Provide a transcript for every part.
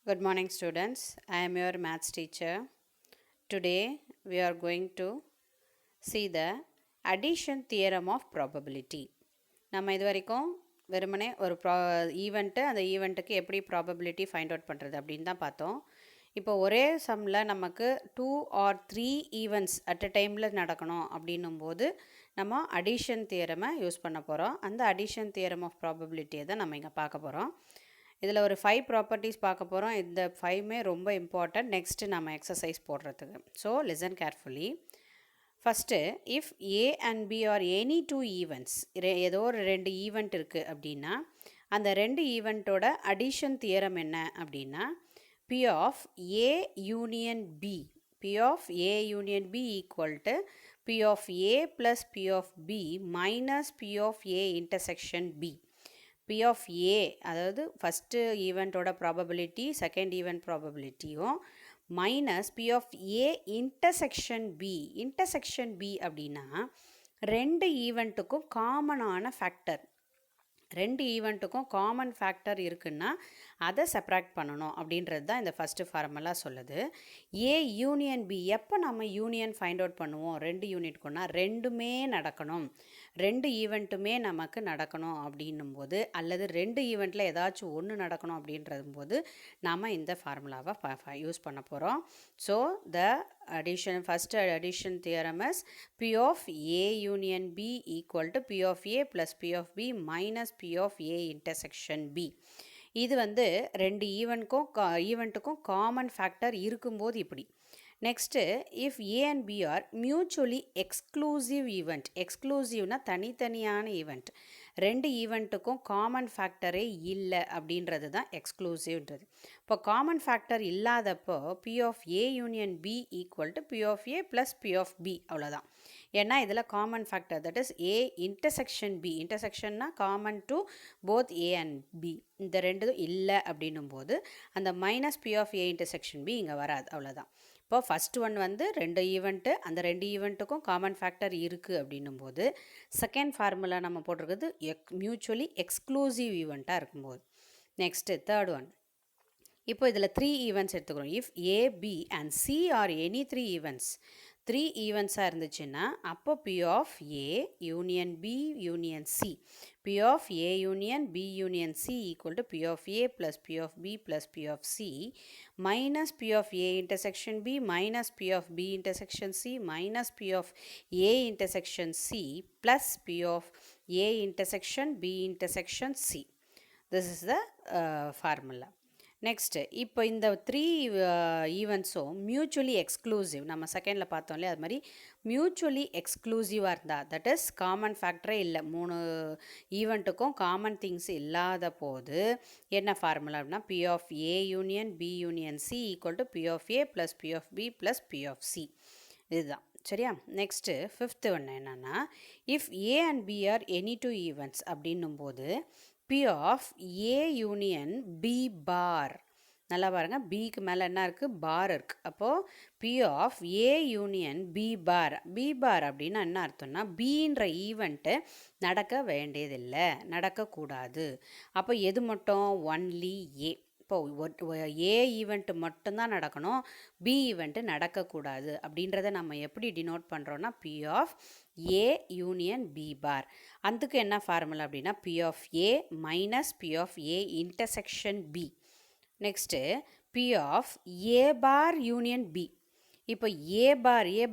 Good morning, students. I am your maths teacher. Today we are going to see the addition theorem of probability. நம்ம இது வரைக்கும் வெறுமனே ஒரு event அந்த ஈவெண்ட்டுக்கு எப்படி ப்ராபபிலிட்டி ஃபைண்ட் அவுட் பண்ணுறது அப்படின்னு தான் பார்த்தோம். இப்போ ஒரே சம்மில் நமக்கு 2 or 3 ஈவெண்ட்ஸ் அட் அ டைமில் நடக்கணும் அப்படின்னும் போது நம்ம அடிஷன் தியரமை யூஸ் பண்ண போகிறோம். அந்த அடிஷன் தியரம் ஆஃப் ப்ராபபிலிட்டியை தான் நம்ம இங்கே பார்க்க போகிறோம். இதில் ஒரு 5 ப்ராப்பர்ட்டிஸ் பார்க்க போகிறோம். இந்த 5மே ரொம்ப இம்பார்ட்டன்ட் நெக்ஸ்ட்டு நம்ம எக்ஸசைஸ் போடுறதுக்கு. So listen carefully. First if A and B are any 2 events, ஏதோ ஒரு 2 ஈவெண்ட் இருக்குது அப்படின்னா அந்த 2 ஈவெண்ட்டோட அடிஷன் தியரம் என்ன அப்படின்னா P of A union B, P of A union B equal to P of A plus P of B minus P of A intersection B. P of A அதாவது first ஈவெண்ட்டோட probability second event ப்ராபபிலிட்டியும் minus P of A intersection B. Intersection B அப்படின்னா 2 ஈவெண்ட்டுக்கும் காமனான factor, 2 ஈவெண்ட்டுக்கும் common factor இருக்குன்னா அதை செப்ராக்ட் பண்ணணும் அப்படின்றது தான் இந்த ஃபஸ்ட்டு ஃபார்முலா சொல்லுது. ஏ யூனியன் பி, எப்போ நம்ம யூனியன் ஃபைண்ட் அவுட் பண்ணுவோம் 2 யூனிட்க்குன்னா ரெண்டுமே நடக்கணும், 2 ஈவெண்ட்டுமே நமக்கு நடக்கணும் அப்படின்னும் போது, அல்லது 2 ஈவெண்ட்டில் ஏதாச்சும் ஒன்று நடக்கணும் அப்படின்றது போது நம்ம இந்த ஃபார்முலாவை யூஸ் பண்ண போகிறோம். So the first addition theorem is P of A union B equal to P of A plus P of B minus P of A intersection B. இது வந்து 2 ஈவெண்ட்டுக்கும் காமன் ஃபேக்டர் இருக்கும்போது இப்படி. Next if A and B are mutually exclusive event, எக்ஸ்க்ளூசிவ்னா தனித்தனியான event, 2 ஈவெண்ட்டுக்கும் common ஃபேக்டரே இல்லை அப்படின்றது தான் எக்ஸ்க்ளூசிவ்ன்றது. இப்போ காமன் ஃபேக்டர் இல்லாதப்போ P of A union B equal to P of A plus P of B, அவ்வளோதான். ஏன்னா இதில் common factor that is A intersection B, இன்டர்செக்ஷன்னா common to both A and B, இந்த ரெண்டும் இல்லை அப்படின்னும் போது அந்த minus P of A intersection B இங்கே வராது, அவ்வளோதான். இப்போ ஃபஸ்ட் ஒன் வந்து 2 ஈவெண்ட்டு, அந்த 2 ஈவெண்ட்டுக்கும் காமன் ஃபேக்டர் இருக்குது அப்படின்னும் போது செகண்ட் ஃபார்முலா நம்ம போட்டிருக்கிறது மியூச்சுவலி எக்ஸ்க்ளூசிவ் ஈவெண்ட்டாக இருக்கும்போது. நெக்ஸ்ட்டு தேர்ட் ஒன், இப்போ இதில் 3 ஈவெண்ட்ஸ் எடுத்துக்கிறோம். If A B and C are any 3 events, 3 ஈவெண்ட்ஸாக இருந்துச்சுன்னா அப்போ P of A union B union C, P of A union B union C equal to P of A plus P of B plus P of C minus P of A intersection B minus P of B intersection C minus P of A intersection C plus P of A intersection B intersection C. This is the formula. Next இப்போ இந்த 3 ஈவெண்ட்ஸும் mutually exclusive, நம்ம செகண்டில் பார்த்தோம் இல்லையா, அது மாதிரி mutually எக்ஸ்க்ளூசிவாக இருந்தால், தட் இஸ் காமன் ஃபேக்டரே இல்லை, 3 ஈவெண்ட்டுக்கும் காமன் திங்ஸ் இல்லாத போது என்ன ஃபார்முலா அப்படின்னா P of A union B union C equal to P of A plus P of B plus P of C. இதுதான் சரியா. நெக்ஸ்ட்டு ஃபிஃப்த்து ஒன்று என்னென்னா if A and B are any 2 events அப்படின்னும் போது P of A union B bar, நல்லா பாருங்கள், பிக்கு மேலே என்ன இருக்குது, பார் இருக்குது. அப்போது P of A union B bar, B bar அப்படின்னா என்ன அர்த்தம்னா பீன்ற ஈவெண்ட்டு நடக்க வேண்டியதில்லை, நடக்கக்கூடாது. அப்போ எது மட்டும், ஒன்லி ஏ. இப்போ ஏ ஈவெண்ட்டு மட்டும்தான் நடக்கணும், பி ஈவெண்ட்டு நடக்கக்கூடாது. அப்படின்றத நம்ம எப்படி டினோட் பண்ணுறோன்னா P of A union B bar. அதுக்கு என்ன ஃபார்முலா அப்படின்னா P of A minus P of A intersection B. Next P of A bar union B. இப்போ ஏ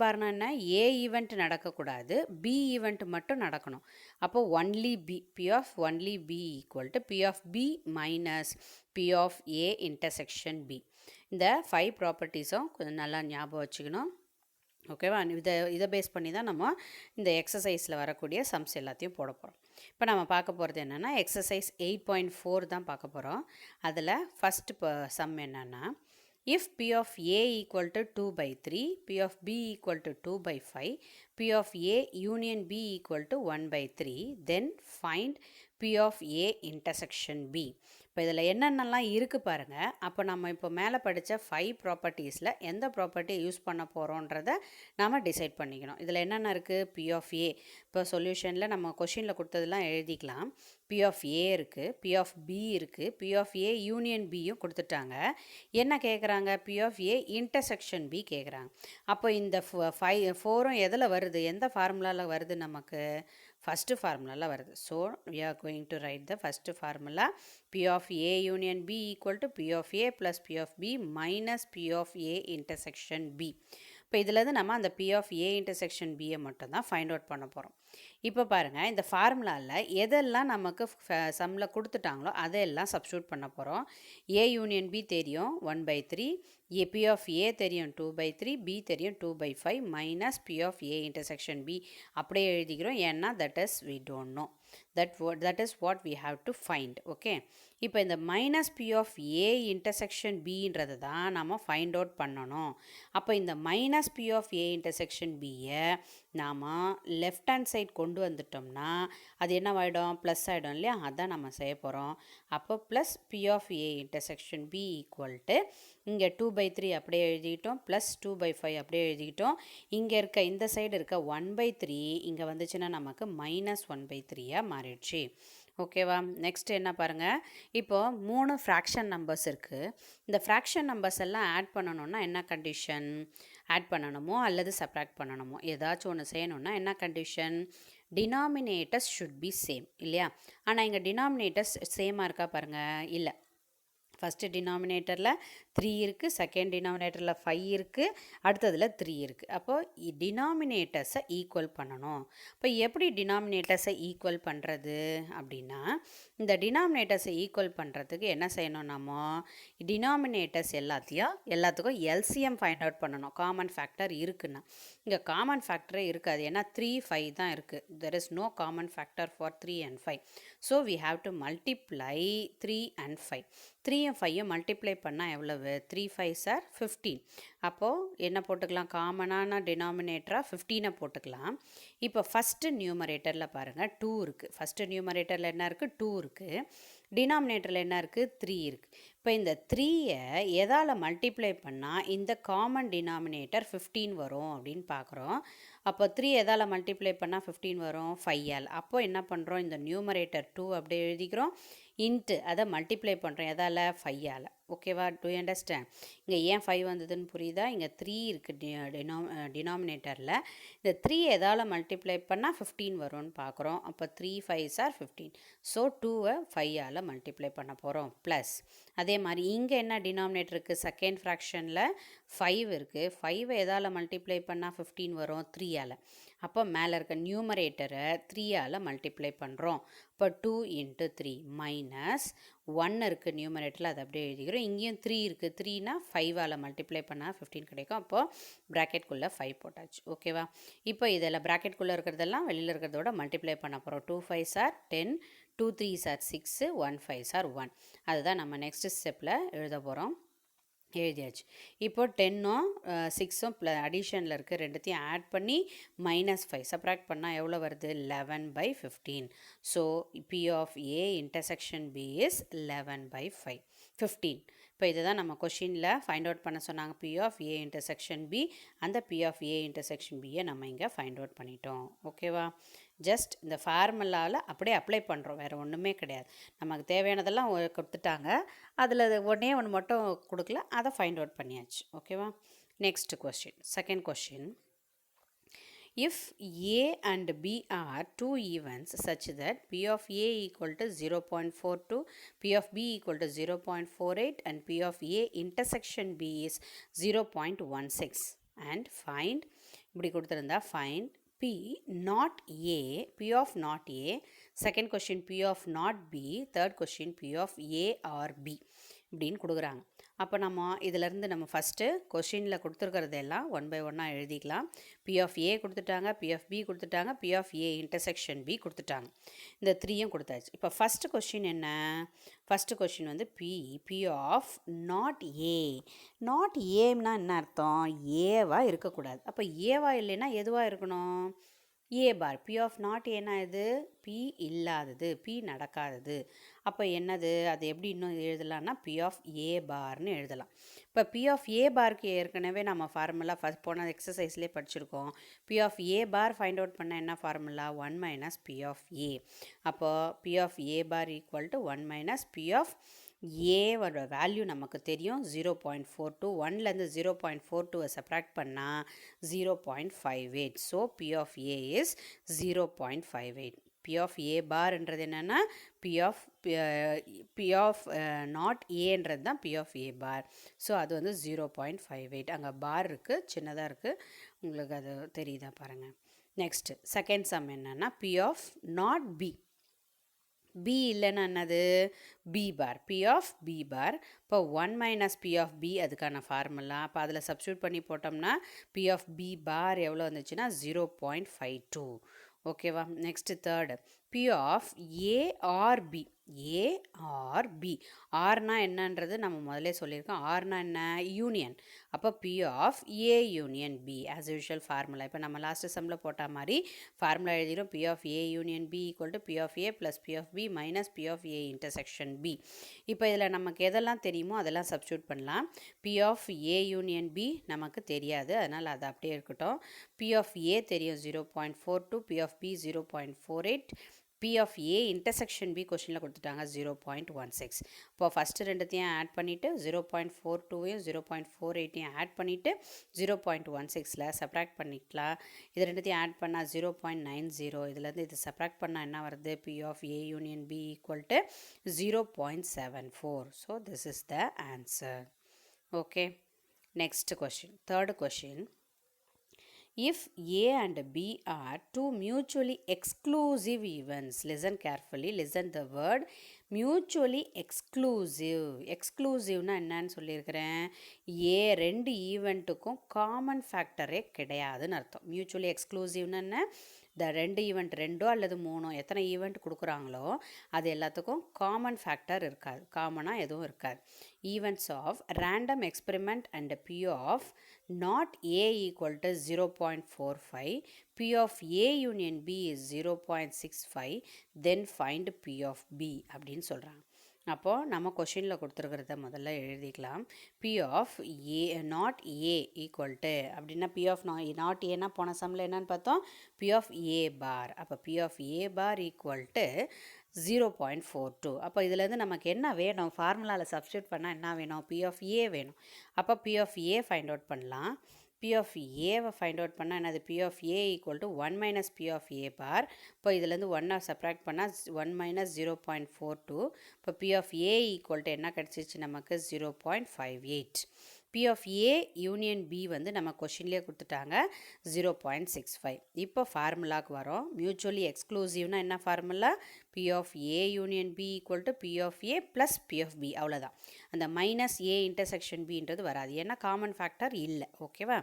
பார்னா என்ன, ஏ ஈவெண்ட் நடக்கக்கூடாது, பி ஈவெண்ட் மட்டும் நடக்கணும். அப்போ only B, P of only B equal to P of B minus P of A intersection B. இந்த 5 ப்ராப்பர்ட்டிஸும் கொஞ்சம் நல்லா ஞாபகம் வச்சுக்கணும், ஓகேவா. இதை பேஸ் பண்ணி தான் நம்ம இந்த எக்ஸசைஸில் வரக்கூடிய சம்ஸ் எல்லாத்தையும் போட போகிறோம். இப்போ நம்ம பார்க்க போகிறது என்னென்னா எக்ஸசைஸ் 8.4 தான் பார்க்க போகிறோம். அதில் ஃபஸ்ட்டு சம் என்னென்னா if P of A equal to 2 by 3, P of B equal to 2 by 5, P of A union B equal to 1 by 3, then find P of A intersection B. இப்போ இதில் என்னென்னலாம் இருக்குது பாருங்கள். அப்போ நம்ம இப்போ மேலே படித்த 5 ப்ராப்பர்ட்டிஸில் எந்த ப்ராப்பர்ட்டியை யூஸ் பண்ண போகிறோன்றதை நம்ம டிசைட் பண்ணிக்கணும். இதில் என்னென்ன இருக்குது? P of A. இப்போ சொல்யூஷனில் நம்ம கொஷினில் கொடுத்ததெல்லாம் எழுதிக்கலாம். P of A இருக்குது, P of B இருக்குது, P of A யூனியன் பியும் கொடுத்துட்டாங்க. என்ன கேட்குறாங்க? P of A intersection B கேட்குறாங்க. அப்போ இந்த 4ம் எதில் வருது? எந்த ஃபார்முலாவில் வருது? நமக்கு ஃபஸ்ட்டு ஃபார்முலாவில் வருது. So we are going to write the first formula. P of A union B equal to P of A plus P of B minus P of A intersection B. இப்போ இதில் நம்ம அந்த P of A intersection Bயை மட்டும் தான் find out பண்ண போகிறோம். இப்போ பாருங்கள், இந்த ஃபார்முலாவில் எதெல்லாம் நமக்கு சம்மில் கொடுத்துட்டாங்களோ அதையெல்லாம் சப்ஸ்டியூட் பண்ண போகிறோம். A யூனியன் B தெரியும் 1/3, P of A தெரியும் 2/3, B தெரியும் 2/5 minus P of A intersection B அப்படியே எழுதிக்கிறோம். ஏன்னா that is we don't know. That is what we have to find. Okay, இப்போ இந்த minus P of A intersection Bன்றது தான் நம்ம ஃபைண்ட் அவுட் பண்ணணும். அப்போ இந்த minus P of A intersection Bயை நாம் லெஃப்ட் ஹேண்ட் சைட் கொண்டு வந்துட்டோம்னா அது என்ன ஆகிடும்? ப்ளஸ் ஆகிடும் இல்லையா? அதான் நம்ம செய்ய போகிறோம். அப்போ plus P of A intersection B equal to இங்கே 2/3 அப்படியே எழுதிக்கிட்டோம், ப்ளஸ் 2/5 அப்படியே எழுதிக்கிட்டோம். இங்கே இருக்க இந்த சைடு இருக்க 1/3 இங்கே வந்துச்சுன்னா நமக்கு மைனஸ் 1/3 மாறிடுச்சு. ஓகேவா? நெக்ஸ்ட் என்ன பாருங்கள், இப்போது 3 ஃப்ராக்ஷன் நம்பர்ஸ் இருக்குது. இந்த ஃப்ராக்ஷன் நம்பர்ஸ் எல்லாம் ஆட் பண்ணணுன்னா என்ன கண்டிஷன்? ஆட் பண்ணணுமோ அல்லது சப்ராக்ட் பண்ணணுமோ ஏதாச்சும் ஒன்று செய்யணுன்னா என்ன condition? Denominators should be same இல்லையா? ஆனால் இங்கே டினாமினேட்டர்ஸ் சேமாக இருக்கா பாருங்கள்? இல்லை. ஃபஸ்ட்டு டினாமினேட்டரில் 3 இருக்குது, செகண்ட் டினாமினேட்டரில் 5 இருக்குது, அடுத்ததில் 3 இருக்குது. அப்போது டினாமினேட்டர்ஸை ஈக்குவல் பண்ணணும். இப்போ எப்படி டினாமினேட்டர்ஸை ஈக்குவல் பண்ணுறது அப்படின்னா, இந்த டினாமினேட்டர்ஸை ஈக்குவல் பண்ணுறதுக்கு என்ன செய்யணும்? நம்ம டினாமினேட்டர்ஸ் எல்லாத்துக்கும் எல்சிஎம் ஃபைண்ட் அவுட் பண்ணணும். காமன் ஃபேக்டர் இருக்குன்னா இங்கே காமன் ஃபேக்டரே இருக்காது. ஏன்னா 3, 5 தான் இருக்குது. There is no common factor for 3 and 5. So we have to multiply 3 and 5. 3யும் 5யும் மல்டிப்ளை பண்ணால் எவ்வளவு? 3 5s are 15. அப்போது என்ன போட்டுக்கலாம்? காமனான டினாமினேட்டராக 15 போட்டுக்கலாம். இப்போ ஃபஸ்ட்டு நியூமரேட்டரில் பாருங்கள் 2 இருக்குது. ஃபஸ்ட்டு நியூமரேட்டரில் என்ன இருக்குது? 2 இருக்குது. டினாமினேட்டரில் என்ன இருக்குது? 3 இருக்குது. இப்போ இந்த 3யை எதால் மல்டிப்ளை பண்ணால் இந்த காமன் டினாமினேட்டர் 15 வரும் அப்படின்னு பார்க்குறோம். அப்போ 3 எதால் மல்டிப்ளை பண்ணால் 15 வரும்? 5ஆல். அப்போது என்ன பண்ணுறோம்? இந்த நியூமரேட்டர் 2 அப்படியே எழுதிக்கிறோம், இன்ட்டு அதை மல்டிப்ளை பண்ணுறோம் எதால்? 5ஆல். ஓகேவா? To understand? இங்கே ஏன் 5 வந்ததுன்னு புரியுதா? இங்கே 3 இருக்குது டினாமினேட்டரில். இந்த 3 எதால் மல்டிப்ளை பண்ணால் 15 வரும்னு பார்க்குறோம். அப்போ 3 5s are 15. ஸோ 2வை 5ஆல் மல்டிப்ளை பண்ண போகிறோம். ப்ளஸ் அதே மாதிரி இங்கே என்ன டினாமினேட்டர் இருக்குது? செகண்ட் ஃப்ராக்ஷனில் 5 இருக்குது. 5வை எதால் மல்டிப்ளை பண்ணால் 15 வரும்? 3ஆல். அப்போ மேலே இருக்க நியூமரேட்டரை 3ஆல் மல்டிப்ளை பண்ணுறோம். இப்போ 2 × 3 மைனஸ் 1 இருக்குது நியூமரேட்டரில், அதை அப்படியே எழுதிக்கிறோம். இங்கேயும் 3 இருக்குது. 3னா 5ஆல் மல்டிப்ளை பண்ணால் 15 கிடைக்கும். அப்போது ப்ராக்கெட்குள்ளே 5 போட்டாச்சு. ஓகேவா? இப்போ இதில் ப்ராக்கெட்குள்ளே இருக்கிறதெல்லாம் வெளியில் இருக்கிறதோட மல்டிப்ளை பண்ண போகிறோம். 2 5s are 10, 2 3s are 6, 1 5s are 1. அதுதான் நம்ம நெக்ஸ்ட் ஸ்டெப்பில் எழுத போகிறோம். எழுதியாச்சு. இப்போ 10ம் 6ம் அடிஷனில் இருக்குது. ரெண்டுத்தையும் ஆட் பண்ணி -5 சப்ராக்ட் பண்ணால் எவ்வளோ வருது? 11/15. So P of A intersection B is 11/5, 15. இப்போ இதை தான் நம்ம கொஷினில் ஃபைண்ட் அவுட் பண்ண சொன்னாங்க. P of A intersection B. அந்த P of A intersection Bயை நம்ம இங்கே ஃபைண்ட் அவுட் பண்ணிட்டோம். ஓகேவா? ஜஸ்ட் இந்த ஃபார்முலாவில் அப்படியே அப்ளை பண்ணுறோம், வேறு ஒன்றுமே கிடையாது. நமக்கு தேவையானதெல்லாம் கொடுத்துட்டாங்க, அதில் ஒன்றே ஒன்று மட்டும் கொடுக்கல, அதை ஃபைண்ட் அவுட் பண்ணியாச்சு. ஓகேவா? Next question, second question. If A and B are two events such that P of A equal to 0.42, P of B equal to 0.48 and P of A intersection B is 0.16 and find, இப்படி கொடுத்துருந்தா find P not A, P of not A, second question P of not B, third question P of A or B இப்படின்னு கொடுக்குறாங்க. அப்போ நம்ம இதிலேருந்து நம்ம first கொஷினில் கொடுத்துருக்கிறதெல்லாம் 1 by 1 எழுதிக்கலாம். P of A கொடுத்துட்டாங்க, P of B கொடுத்துட்டாங்க, P of A intersection B கொடுத்துட்டாங்க. இந்த 3யும் கொடுத்தாச்சு. இப்போ ஃபஸ்ட்டு கொஷின் என்ன? ஃபஸ்ட்டு கொஷின் வந்து P of not A. Not ஏன்னா என்ன அர்த்தம்? ஏவாக இருக்கக்கூடாது. அப்போ ஏவா இல்லைன்னா எதுவாக இருக்கணும்? ஏ பார். P of not ஏன்னா இது P இல்லாதது, P நடக்காதது. அப்போ என்னது அது எப்படி இன்னும் எழுதலாம்னா பி ஆஃப் ஏ பார்னு எழுதலாம். இப்போ பி ஆஃப் ஏ பாருக்கு ஏற்கனவே நம்ம ஃபார்முலா ஃபஸ்ட் போன எக்ஸசைஸ்லேயே படிச்சிருக்கோம். P of A bar find out பண்ண என்ன formula 1 minus P of A. அப்போது P of A bar equal to 1 minus P of ஏவோட வேல்யூ நமக்கு தெரியும் 0.42. 1லேருந்து 0.42 சப்ராக்ட் பண்ணால் 0.58. So P of A is 0.58. P of A பார்ன்றது என்னென்னா பி ஆஃப் நாட் ஏன்றது தான் P of A bar. So அது வந்து 0.58. அங்கே பார் இருக்குது, சின்னதாக இருக்குது, உங்களுக்கு அது தெரியுதா பாருங்கள். நெக்ஸ்ட்டு செகண்ட் சம் என்னென்னா P of not B. B இல்லைன்னா என்னது B bar. P of B bar. இப்போ 1 மைனஸ் பி ஆஃப் பி அதுக்கான ஃபார்முலா. அப்போ அதில் சப்ஸ்டியூட் பண்ணி போட்டோம்னா பி ஆஃப் பி பார் எவ்வளோ வந்துச்சுன்னா 0.52. ஓகேவா. Next third P of A or B. A or B. ஆர்னா என்னன்றது நம்ம முதலே சொல்லியிருக்கோம். ஆர்னா என்ன யூனியன். அப்போ P of A union B as usual formula. இப்போ நம்ம லாஸ்ட்டு சம்மில் போட்ட மாதிரி ஃபார்முலா எழுதிடும். P of A union B equal to P of A plus P of B minus P of A intersection B. இப்போ இதில் நமக்கு எதெல்லாம் தெரியுமோ அதெல்லாம் சப்ஸ்டியூட் பண்ணலாம். P of A union B நமக்கு தெரியாது, அதனால் அது அப்படியே இருக்கட்டும். பி ஆஃப் ஏ தெரியும் 0.42, P of B 0.48, P of A intersection B கொஷினில் கொடுத்துட்டாங்க 0.16. இப்போ ஃபஸ்ட்டு ரெண்டுத்தையும் ஆட் பண்ணிவிட்டு 0.42வையும் 0.48ஐயும் ஆட் பண்ணிவிட்டு 0.16ல் சப்ராக்ட் பண்ணிக்கலாம். இது ரெண்டுத்தையும் ஆட் பண்ணால் 0.90. இதுலேருந்து இது சப்ராக்ட் பண்ணால் என்ன வருது P of A union B equal to 0.74. So this is the answer. Okay. Next question, third question. If A and B are two mutually exclusive events, listen carefully, listen the word mutually exclusive. எக்ஸ்க்ளூசிவ்னா என்னன்னு சொல்லியிருக்கிறேன். ஏ ரெண்டு ஈவெண்ட்டுக்கும் common ஃபேக்டரே கிடையாதுன்னு அர்த்தம். Mutually எக்ஸ்க்ளூசிவ்னு என்ன, இந்த ரெண்டு event ரெண்டோ அல்லது மூணோ எத்தனை ஈவெண்ட் கொடுக்குறாங்களோ அது எல்லாத்துக்கும் காமன் ஃபேக்டர் இருக்காது, காமனாக எதுவும் இருக்காது. Events of random experiment and P of not A equal to 0.45, P of A union B is 0.65, then find P of B அப்படின்னு சொல்கிறாங்க. அப்போது நம்ம கொஷினில் கொடுத்துருக்கிறத முதல்ல எழுதிக்கலாம். P of A not A equal to அப்படின்னா பி ஆஃப் நாட் ஏன்னா போன சம்மில் என்னன்னு பார்த்தோம் பி ஆஃப் ஏ பார். அப்போ P of A bar equal to 0.42. அப்போ இதுலேருந்து நமக்கு என்ன வேணும், ஃபார்முலாவில் சப்ஸ்டியூட் பண்ணால் என்ன வேணும், பி ஆஃப் ஏ வேணும். அப்போ P of A find out பண்ணலாம். பி ஆஃப் ஏவை ஃபைண்ட் அவுட் பண்ணால் என்னது P of A equal to 1 minus P of A bar. இப்போ இதுலேருந்து 1 சப்ராக்ட் பண்ணால் 1 மைனஸ் 0.42. இப்போ P of A equal to என்ன கிடச்சிச்சு நமக்கு 0.58. P of A union B வந்து நம்ம கொஷின்லேயே கொடுத்துட்டாங்க 0.65. இப்போ ஃபார்முலாவுக்கு வரோம். மியூச்சுவலி எக்ஸ்க்ளூசிவ்னா என்ன formula, P of A union B equal to P of A plus P of B. அவ்வளோதான். அந்த மைனஸ் ஏ இன்டர்செக்ஷன் பின்றது வராது, ஏன்னா காமன் ஃபேக்டர் இல்லை. ஓகேவா.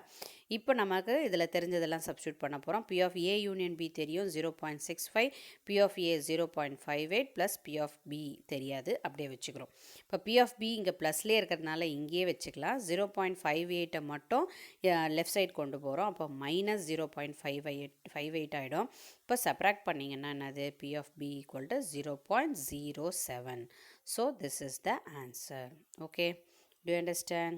இப்போ நமக்கு இதில் தெரிஞ்சதெல்லாம் சப்ஸ்டியூட் பண்ண போகிறோம். P of A union B தெரியும் 0.65, P of A 0.58 plus P of B தெரியாது, அப்படியே வச்சுக்கிறோம். இப்போ பி ஆஃப் பி இங்கே ப்ளஸ்லேயே இருக்கிறதுனால இங்கேயே வச்சுக்கலாம். 0.58 மட்டும் லெஃப்ட் சைட் கொண்டு போகிறோம். அப்போ மைனஸ் 0.58 ஆகிடும். இப்போ சப்ராக்ட் பண்ணிங்கன்னா என்னது P of B equal to 0.07. So this is the answer. Okay, do you understand?